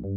What's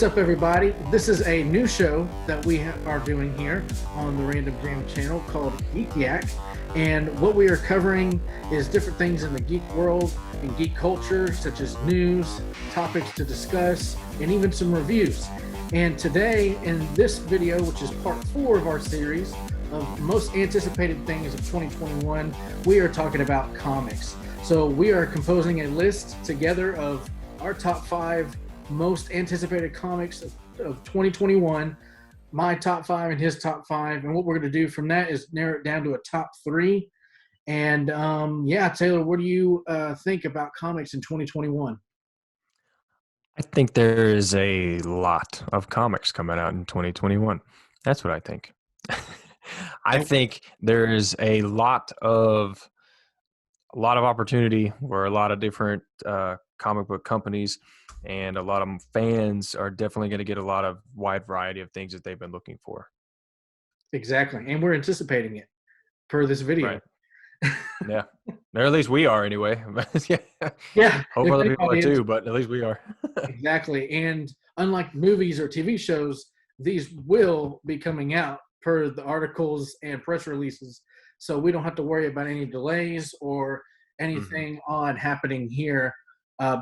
up, everybody? This is a new show that we are doing here on the Random Jam channel called Geek Yak. And what we are covering is different things in the geek world and geek culture, such as news, topics to discuss, and even some reviews. And today, in this video, which is part 4 of our series of most anticipated things of 2021, we are talking about comics. So we are composing a list together of our top 5 most anticipated comics of 2021, my top 5 and his top 5. And what we're going to do from that is narrow it down to a top 3. And yeah, Taylor, what do you think about comics in 2021? I think there is a lot of comics coming out in 2021. That's what I think. I think there is a lot of opportunity for a lot of different comic book companies, and a lot of fans are definitely going to get a lot of wide variety of things that they've been looking for. Exactly. And we're anticipating it per this video. Right. Yeah. Or at least we are anyway. Yeah. Hope other people are too, but at least we are. Exactly. And unlike movies or TV shows, these will be coming out per the articles and press releases. So we don't have to worry about any delays or anything odd happening here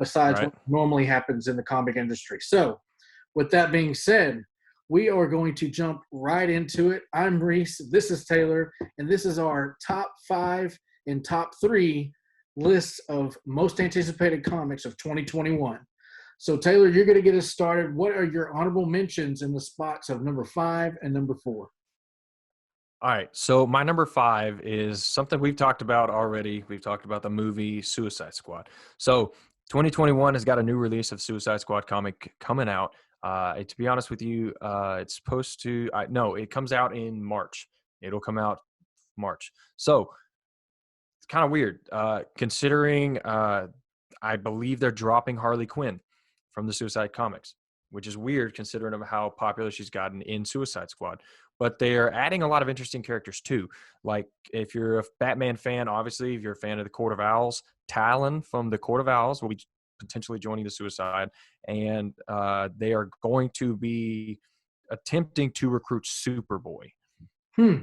besides what normally happens in the comic industry. So with that being said, we are going to jump right into it. I'm Reese, this is Taylor, and this is our top 5 and top 3 lists of most anticipated comics of 2021. So Taylor, you're going to get us started. What are your honorable mentions in the spots of number 5 and number 4? All right. So my number 5 is something we've talked about already. We've talked about the movie Suicide Squad. So 2021 has got a new release of Suicide Squad comic coming out. To be honest with you, it's supposed to it comes out in March. It'll come out March. So it's kind of weird considering I believe they're dropping Harley Quinn from the Suicide comics, which is weird considering of how popular she's gotten in Suicide Squad. But they're adding a lot of interesting characters too. Like if you're a Batman fan, obviously, if you're a fan of the Court of Owls, Talon from the Court of Owls will be potentially joining the Suicide, and they are going to be attempting to recruit Superboy.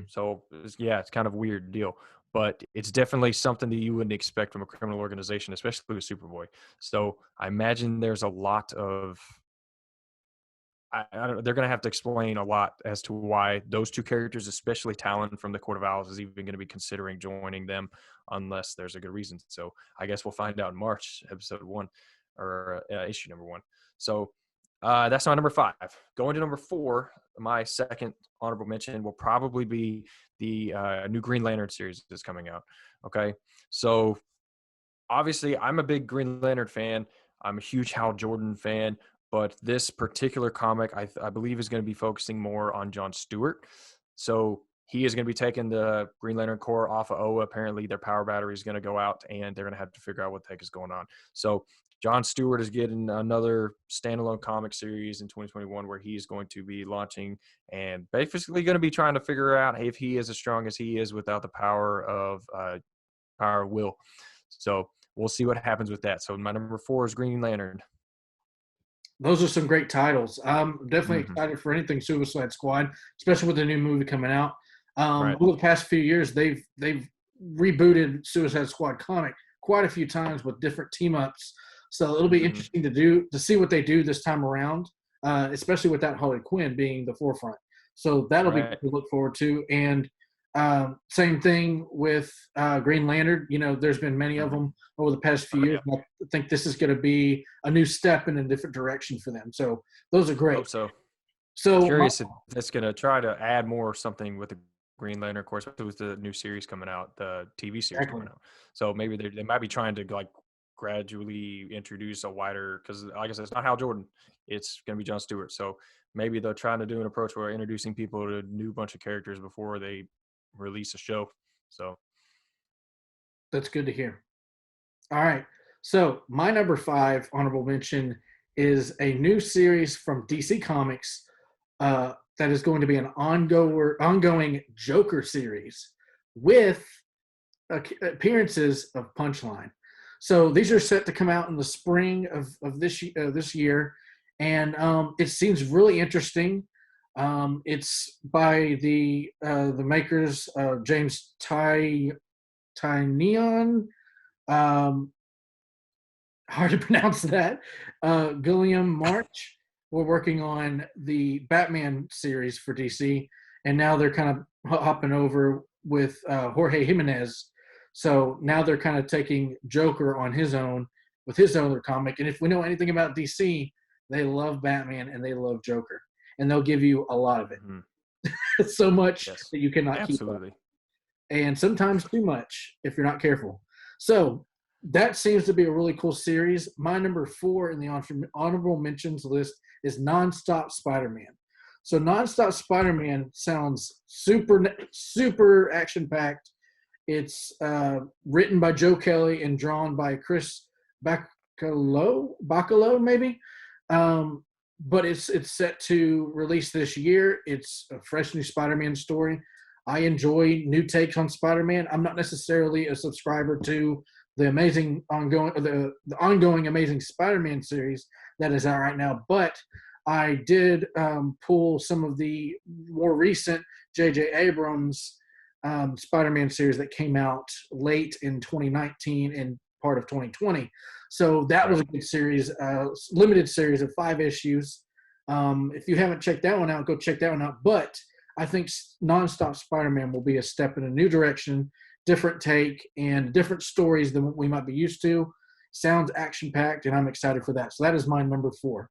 So yeah, it's kind of a weird deal, but it's definitely something that you wouldn't expect from a criminal organization, especially with Superboy. So I imagine there's a lot of I don't know, they're going to have to explain a lot as to why those two characters, especially Talon from the Court of Owls, is even going to be considering joining them unless there's a good reason. So I guess we'll find out in March, episode 1 or issue number 1. So that's my number 5. Going to number 4, my second honorable mention will probably be the new Green Lantern series that's coming out. Okay. So obviously I'm a big Green Lantern fan. I'm a huge Hal Jordan fan. But this particular comic, I believe, is going to be focusing more on John Stewart. So he is going to be taking the Green Lantern Corps off of Oa. Apparently, their power battery is going to go out, and they're going to have to figure out what the heck is going on. So John Stewart is getting another standalone comic series in 2021 where he's going to be launching and basically going to be trying to figure out if he is as strong as he is without the power of will. So we'll see what happens with that. So my number 4 is Green Lantern. Those are some great titles. I'm definitely excited for anything Suicide Squad, especially with the new movie coming out. Over the past few years, they've rebooted Suicide Squad comic quite a few times with different team ups. So it'll be interesting to see what they do this time around, especially with that Harley Quinn being the forefront. So that'll be good to look forward to. And same thing with Green Lantern. You know, there's been many of them over the past few years. I think this is going to be a new step in a different direction for them. So those are great. Hope so. So curious if that's going to try to add more or something with the Green Lantern, of course, with the new series coming out, the TV series coming out. So maybe they might be trying to like gradually introduce a wider, because like I said, it's not Hal Jordan, it's going to be John Stewart. So maybe they're trying to do an approach where introducing people to a new bunch of characters before they release a show. So that's good to hear. All right. So my number 5 honorable mention is a new series from DC Comics that is going to be an ongoing Joker series with appearances of Punchline. So these are set to come out in the spring of this year, and it seems really interesting. It's by the makers James Tynion. Um, Hard to pronounce that. Gilliam March were working on the Batman series for DC, and now they're kind of hopping over with Jorge Jimenez. So now they're kind of taking Joker on his own with his other comic. And if we know anything about DC, they love Batman and they love Joker, and they'll give you a lot of it. Mm-hmm. So much Yes, that you cannot keep up, absolutely. and sometimes too much if you're not careful. So that seems to be a really cool series. My number 4 in the honorable mentions list is Nonstop Spider-Man. So Nonstop Spider-Man sounds super action packed. It's written by Joe Kelly and drawn by Chris Bacalo maybe. But it's set to release this year. It's a fresh new Spider-Man story. I enjoy new takes on Spider-Man. I'm not necessarily a subscriber to the ongoing Amazing Spider-Man series that is out right now, but I did pull some of the more recent J.J. Abrams Spider-Man series that came out late in 2019 and part of 2020. So that was a good series, limited series of 5 issues. If you haven't checked that one out, go check that one out. But I think Nonstop Spider-Man will be a step in a new direction, different take, and different stories than what we might be used to. Sounds action-packed, and I'm excited for that. So that is my number 4.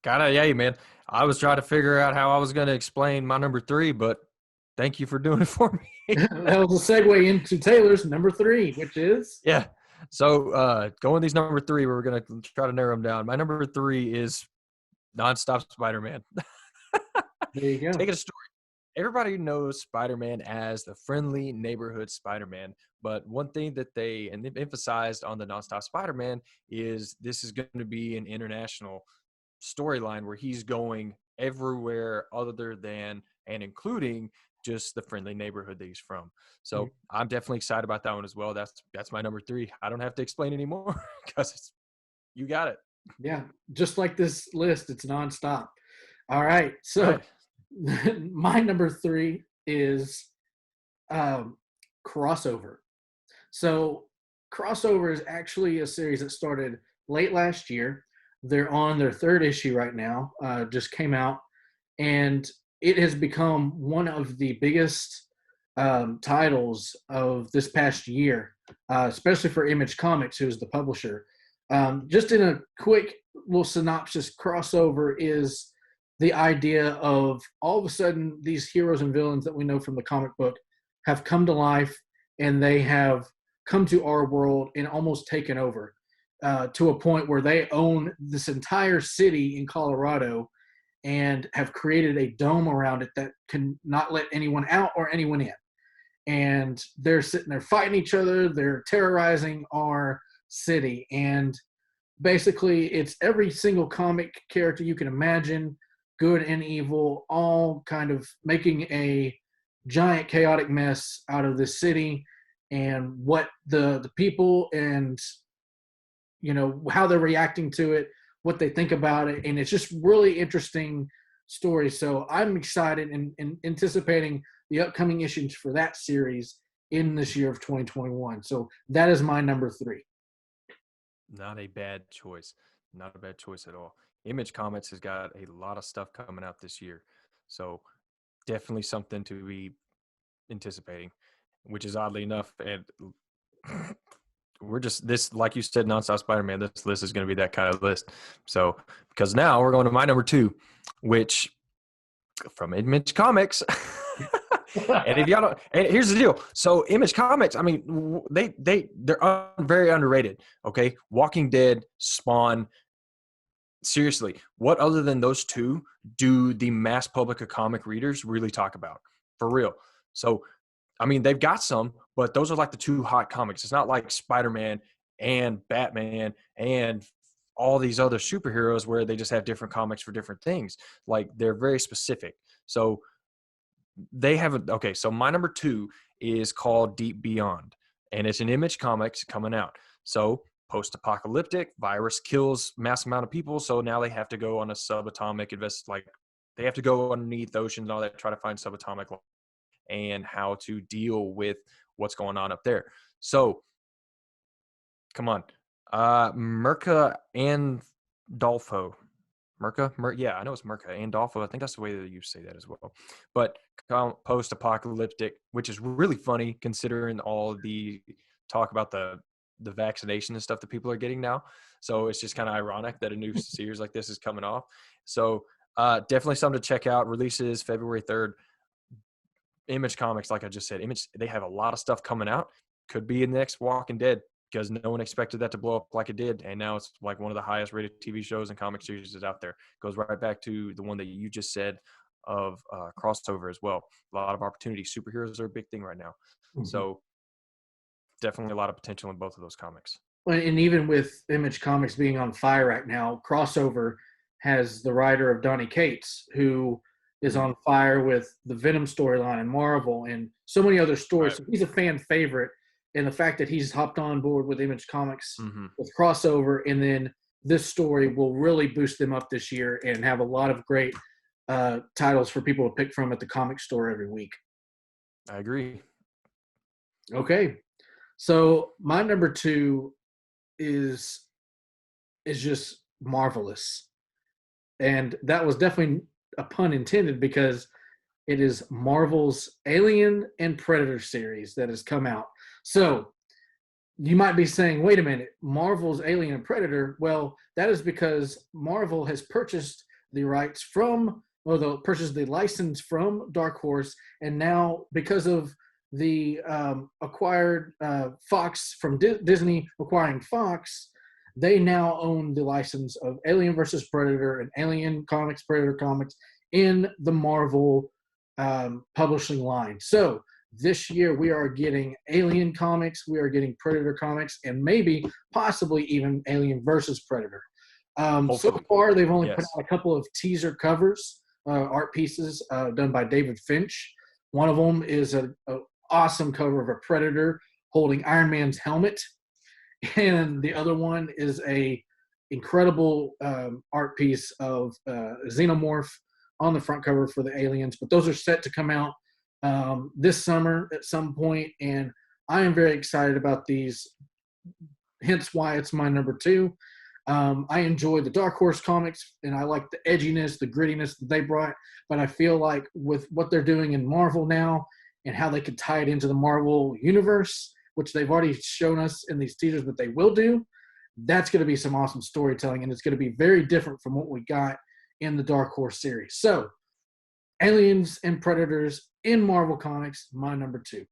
Yeah, yeah, man. I was trying to figure out how I was going to explain my number 3, but thank you for doing it for me. That was a segue into Taylor's number 3, which is? Yeah. So going these number 3, we're going to try to narrow them down. My number 3 is Nonstop Spider-Man. There you go. Take it a story. Everybody knows Spider-Man as the friendly neighborhood Spider-Man, but one thing that they emphasized on the Nonstop Spider-Man is this is going to be an international storyline where he's going everywhere other than and including just the friendly neighborhood that he's from. So I'm definitely excited about that one as well. That's my number 3. I don't have to explain anymore because you got it. Yeah, just like this list, it's nonstop. All right, so Right. my number 3 is Crossover. So Crossover is actually a series that started late last year. They're on their 3rd issue right now, just came out, and it has become one of the biggest titles of this past year, especially for Image Comics, who's the publisher. Just in a quick little synopsis, Crossover is the idea of all of a sudden these heroes and villains that we know from the comic book have come to life, and they have come to our world and almost taken over to a point where they own this entire city in Colorado and have created a dome around it that can not let anyone out or anyone in. And they're sitting there fighting each other. They're terrorizing our city. And basically, it's every single comic character you can imagine, good and evil, all kind of making a giant chaotic mess out of this city, and what the people and how they're reacting to it, what they think about it, and it's just really interesting story. So I'm excited and anticipating the upcoming issues for that series in this year of 2021. So that is my number 3. Not a bad choice. Not a bad choice at all. Image Comics has got a lot of stuff coming out this year. So definitely something to be anticipating, which is oddly enough. And we're just this, like you said, Nonstop Spider-Man, this list is going to be that kind of list. So because now we're going to my number 2, which from Image Comics. And if y'all don't, and here's the deal. So Image Comics, I mean, they're very underrated. Okay, Walking Dead, Spawn. Seriously, what other than those 2 do the mass public of comic readers really talk about? For real. So, I mean, they've got some, but those are like the two hot comics. It's not like Spider-Man and Batman and all these other superheroes where they just have different comics for different things. Like they're very specific. So they haven't. Okay, so my number 2 is called Deep Beyond, and it's an Image Comics coming out. So post-apocalyptic, virus kills mass amount of people, so now they have to go on a subatomic like they have to go underneath oceans and all that, try to find subatomic life and how to deal with what's going on up there. So come on, Merca and Dolfo. Yeah, I know it's Merca and Dolfo. I think that's the way that you say that as well. But post-apocalyptic, which is really funny considering all the talk about the vaccination and stuff that people are getting now. So it's just kind of ironic that a new series like this is coming off. So definitely something to check out. Releases February 3rd. Image Comics, like I just said, they have a lot of stuff coming out. Could be in the next Walking Dead, because no one expected that to blow up like it did. And now it's like one of the highest rated TV shows and comic series is out there. Goes right back to the one that you just said of crossover as well. A lot of opportunity. Superheroes are a big thing right now. Mm-hmm. So definitely a lot of potential in both of those comics. And even with Image Comics being on fire right now, crossover has the writer of Donny Cates, who is on fire with the Venom storyline and Marvel and so many other stories. Right. So he's a fan favorite. And the fact that he's hopped on board with Image Comics with crossover, and then this story will really boost them up this year and have a lot of great titles for people to pick from at the comic store every week. I agree. Okay. So my number 2 is just marvelous. And that was definitely a pun intended, because it is Marvel's Alien and Predator series that has come out. So you might be saying, wait a minute, Marvel's Alien and Predator? Well, that is because Marvel has purchased the rights purchased the license from Dark Horse, and now because of the acquired Fox from Disney acquiring Fox, they now own the license of Alien versus Predator and Alien Comics, Predator Comics in the Marvel publishing line. So this year we are getting Alien Comics, we are getting Predator Comics, and maybe possibly even Alien versus Predator. So far, they've only put out a couple of teaser covers, art pieces done by David Finch. One of them is an awesome cover of a Predator holding Iron Man's helmet, and the other one is a incredible art piece of Xenomorph on the front cover for the Aliens. But those are set to come out this summer at some point, and I am very excited about these, hence why it's my number 2. I enjoy the Dark Horse comics, and I like the edginess, the grittiness that they brought, but I feel like with what they're doing in Marvel now and how they could tie it into the Marvel universe, which they've already shown us in these teasers that they will do, that's going to be some awesome storytelling, and it's going to be very different from what we got in the Dark Horse series. So, Aliens and Predators in Marvel Comics, my number 2.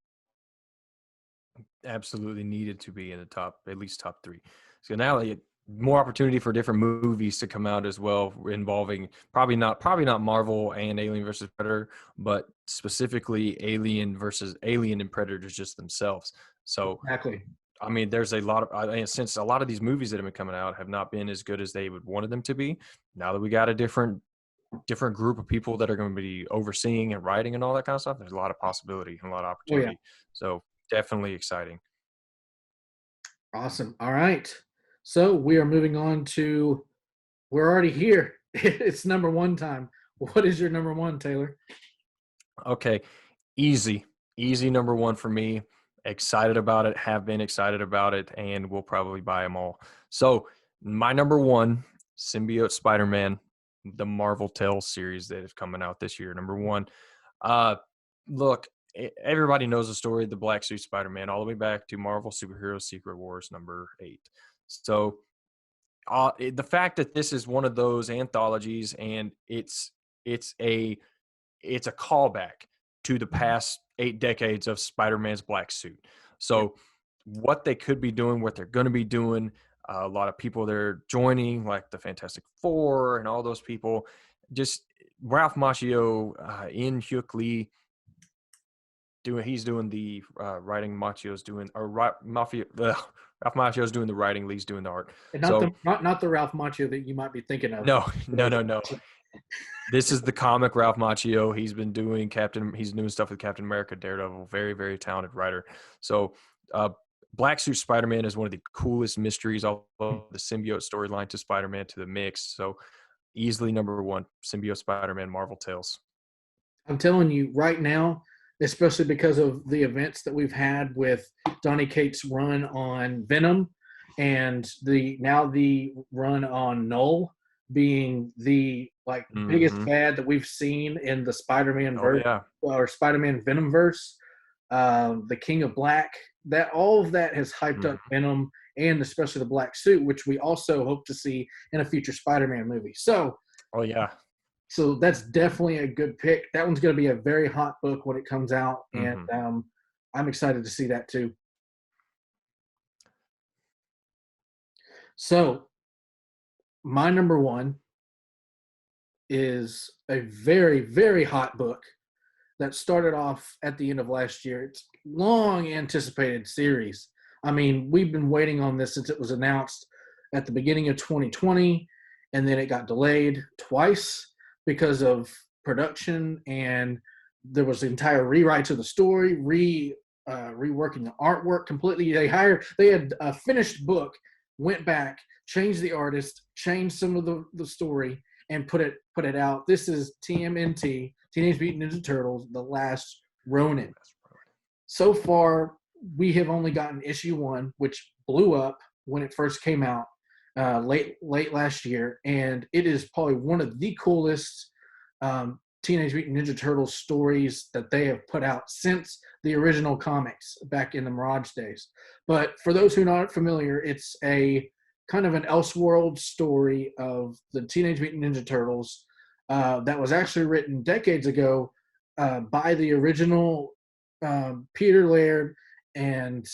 Absolutely needed to be in the top, at least top 3. So now more opportunity for different movies to come out as well, involving probably not Marvel and Alien versus Predator, but specifically Alien and Predators just themselves. So exactly. I mean, there's a lot of since a lot of these movies that have been coming out have not been as good as they would wanted them to be. Now that we got a different group of people that are going to be overseeing and writing and all that kind of stuff, there's a lot of possibility and a lot of opportunity. Oh, yeah. So definitely exciting. Awesome. All right. So we are moving on to, we're already here. It's number 1 time. What is your number 1, Taylor? Okay. Easy number 1 for me. Excited about it, have been excited about it, and we'll probably buy them all. So my number 1, Symbiote Spider-Man, the Marvel Tales series that is coming out this year. Number 1. Look, everybody knows the story of the Black Suit Spider-Man all the way back to Marvel Superhero Secret Wars number 8. So the fact that this is one of those anthologies, and it's a callback to the past 8 decades of Spider-Man's black suit. So what they could be doing, what they're going to be doing, a lot of people they're joining, like the Fantastic Four and all those people, just Ralph Macchio, Ian Hyuk Lee, he's doing the writing. Macchio's doing or Mafia. Ralph Macchio's doing the writing. Lee's doing the art. And So not the Ralph Macchio that you might be thinking of. no, no. This is the comic Ralph Macchio. He's been doing He's doing stuff with Captain America, Daredevil. Very, very talented writer. So, Black Suit Spider-Man is one of the coolest mysteries. All of the symbiote storyline to Spider-Man to the mix. So, easily number one, symbiote Spider-Man Marvel Tales. I'm telling you right now, especially because of the events that we've had with Donny Cates' run on Venom and the run on Null being the biggest bad that we've seen in the Spider-Man verse or Spider-Man Venom verse, the King of Black, that all of that has hyped up Venom and especially the Black Suit, which we also hope to see in a future Spider-Man movie. So, so that's definitely a good pick. That one's going to be a very hot book when it comes out, and I'm excited to see that too. So, my number one is a very, very hot book that started off at the end of last year. It's long anticipated series. I mean, we've been waiting on this since it was announced at the beginning of 2020, and then it got delayed twice because of production, and there was entire rewrites of the story, reworking the artwork completely. They had a finished book, went back, changed the artist, changed some of the story, and put it out. This is TMNT, Teenage Mutant Ninja Turtles, The Last Ronin. So far, we have only gotten issue 1, which blew up when it first came out late last year, and it is probably one of the coolest Teenage Mutant Ninja Turtles stories that they have put out since the original comics back in the Mirage days. But for those who are not familiar, it's a kind of an Elseworld story of the Teenage Mutant Ninja Turtles that was actually written decades ago by the original Peter Laird and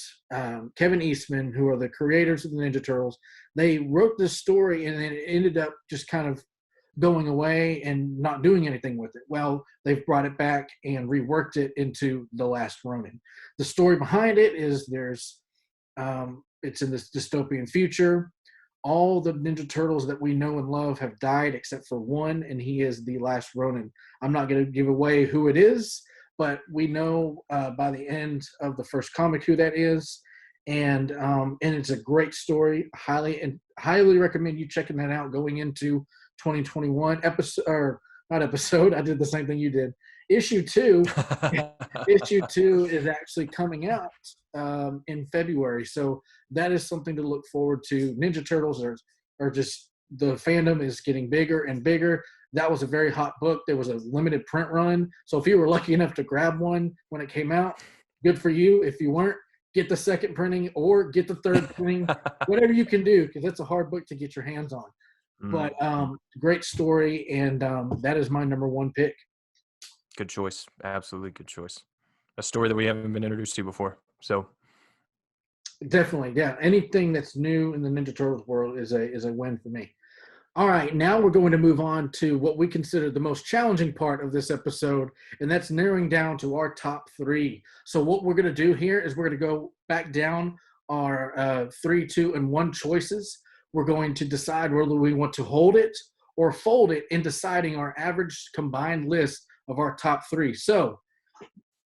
Kevin Eastman, who are the creators of the Ninja Turtles. They wrote this story, and then it ended up just kind of going away and not doing anything with it. Well, they've brought it back and reworked it into The Last Ronin. The story behind it is it's in this dystopian future. All the Ninja Turtles that we know and love have died except for one, and he is the last Ronin. I'm not going to give away who it is, but we know by the end of the first comic who that is, and it's a great story. Highly recommend you checking that out going into 2021 episode. I did the same thing you did. Issue 2 is actually coming out in February, so that is something to look forward to. Ninja Turtles are just, the fandom is getting bigger and bigger. That was a very hot book. There was a limited print run, so if you were lucky enough to grab one when it came out, good for you. If you weren't, get the second printing or get the third printing, whatever you can do, because that's a hard book to get your hands on. But great story, and that is my number one pick. Good choice. Absolutely good choice. A story that we haven't been introduced to before. So definitely, yeah. Anything that's new in the Ninja Turtles world is a win for me. All right, now we're going to move on to what we consider the most challenging part of this episode, and that's narrowing down to our top 3. So what we're going to do here is we're going to go back down our 3, 2, and 1 choices. We're going to decide whether we want to hold it or fold it in deciding our average combined list of our top 3. So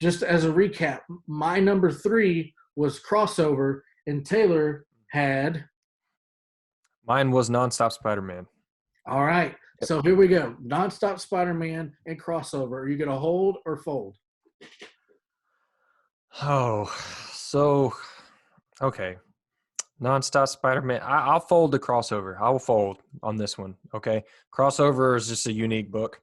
just as a recap, my number 3 was Crossover, and Taylor had... Mine was Nonstop Spider-Man. All right. Yep. So here we go. Nonstop Spider-Man and Crossover. Are you going to hold or fold? Oh, so, okay. Nonstop Spider-Man. I'll fold the Crossover. I will fold on this one. Okay. Crossover is just a unique book.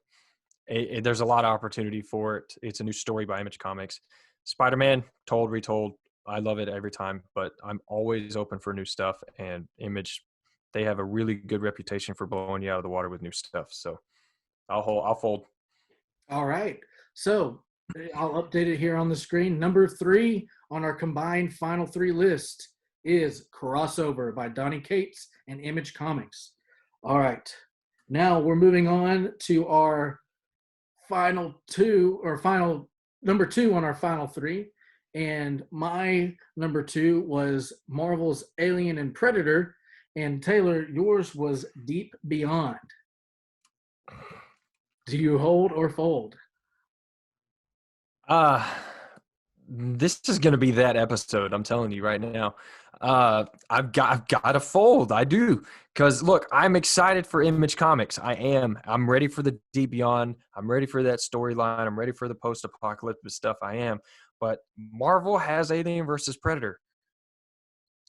There's a lot of opportunity for it. It's a new story by Image Comics. Spider-Man, told, retold. I love it every time, but I'm always open for new stuff. And Image, they have a really good reputation for blowing you out of the water with new stuff. So I'll fold. All right. So I'll update it here on the screen. Number 3 on our combined final 3 list is Crossover by Donny Cates and Image Comics. All right. Now we're moving on to our final number 2 on our final 3. And my number 2 was Marvel's Alien and Predator. And Taylor, yours was Deep Beyond. Do you hold or fold? This is going to be that episode. I'm telling you right now. I've got to fold. I do. Because look, I'm excited for Image Comics. I am. I'm ready for the Deep Beyond. I'm ready for that storyline. I'm ready for the post-apocalyptic stuff. I am. But Marvel has Alien versus Predator.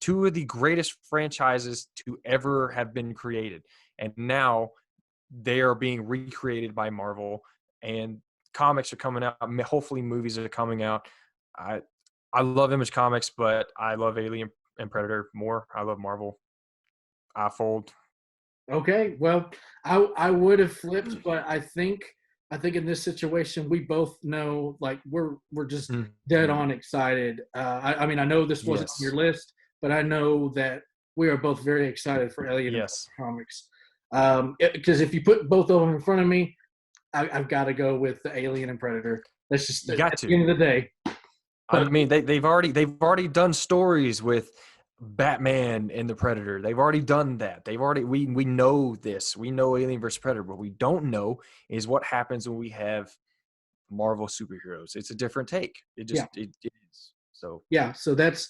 2 of the greatest franchises to ever have been created. And now they are being recreated by Marvel, and comics are coming out. Hopefully movies are coming out. I love Image Comics, but I love Alien and Predator more. I love Marvel. I fold. Okay, well, I would have flipped, but I think in this situation we both know, like, we're just dead on excited. I mean, I know this wasn't on your list, but I know that we are both very excited for Alien and Comics. Because if you put both of them in front of me, I've got to go with the Alien and Predator. That's just at the end of the day. I mean, they've already done stories with Batman and the Predator. They've already done that. We know this. We know Alien versus Predator. What we don't know is what happens when we have Marvel superheroes. It's a different take. It is. So so that's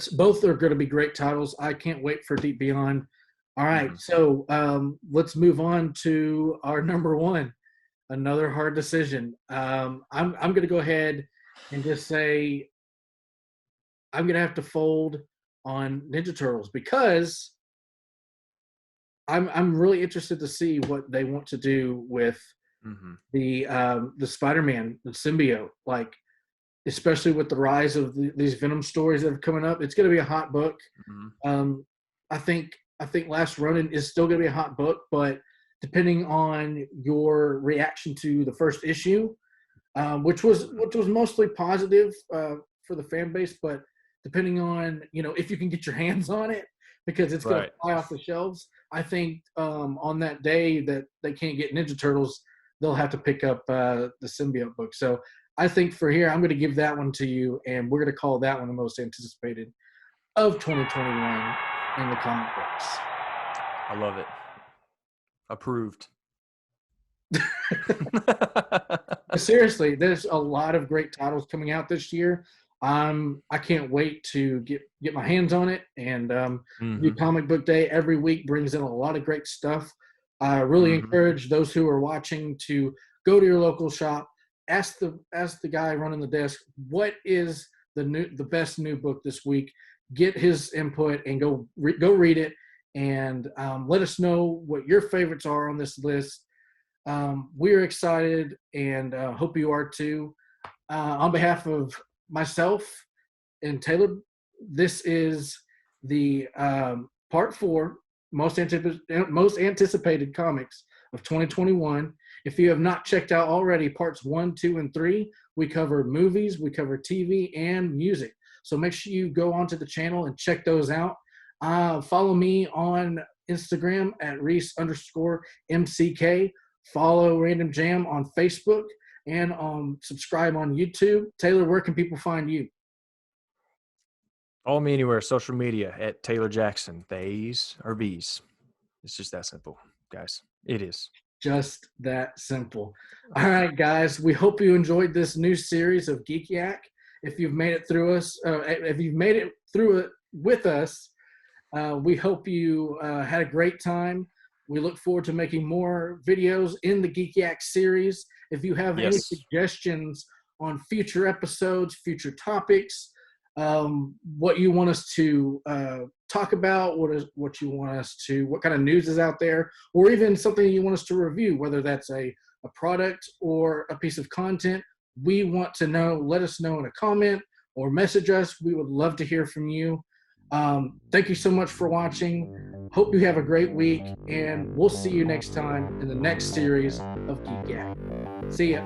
both are going to be great titles. I can't wait for Deep Beyond. All right, so let's move on to our number 1. Another hard decision. I'm going to go ahead and just say I'm going to have to fold on Ninja Turtles because I'm really interested to see what they want to do with the Spider-Man, the symbiote, like, especially with the rise of these Venom stories that are coming up. It's going to be a hot book. I think Last Ronin is still going to be a hot book, but depending on your reaction to the first issue, which was mostly positive for the fan base, but depending on, if you can get your hands on it, because it's going to fly off the shelves. I think on that day that they can't get Ninja Turtles, they'll have to pick up the Symbiote book. So I think for here, I'm going to give that one to you, and we're going to call that one the most anticipated of 2021 in the comic books. I love it. Approved. Seriously, there's a lot of great titles coming out this year. I can't wait to get my hands on it. And New Comic Book Day every week brings in a lot of great stuff. I really encourage those who are watching to go to your local shop, ask the guy running the desk what is the best new book this week. Get his input and go read it, and let us know what your favorites are on this list. We're excited, and hope you are too. On behalf of myself and Taylor, this is the part 4 most anticipated comics of 2021. If you have not checked out already parts 1, 2, and 3, we cover movies, we cover TV, and music. So make sure you go onto the channel and check those out. Follow me on Instagram at Reese_MCK. Follow Random Jam on Facebook and subscribe on YouTube. Taylor, where can people find you? Follow me anywhere, social media at Taylor Jackson. The A's or B's. It's just that simple, guys. It is. Just that simple. All right, guys. We hope you enjoyed this new series of Geek Yak. If you've made it through it with us, we hope you had a great time. We look forward to making more videos in the Geek Yak series. If you have any suggestions on future episodes, future topics, what you want us to talk about, what kind of news is out there, or even something you want us to review, whether that's a product or a piece of content, we want to know. Let us know in a comment or message us. We would love to hear from you. Thank you so much for watching. Hope you have a great week, and we'll see you next time in the next series of Geek Yak. See ya.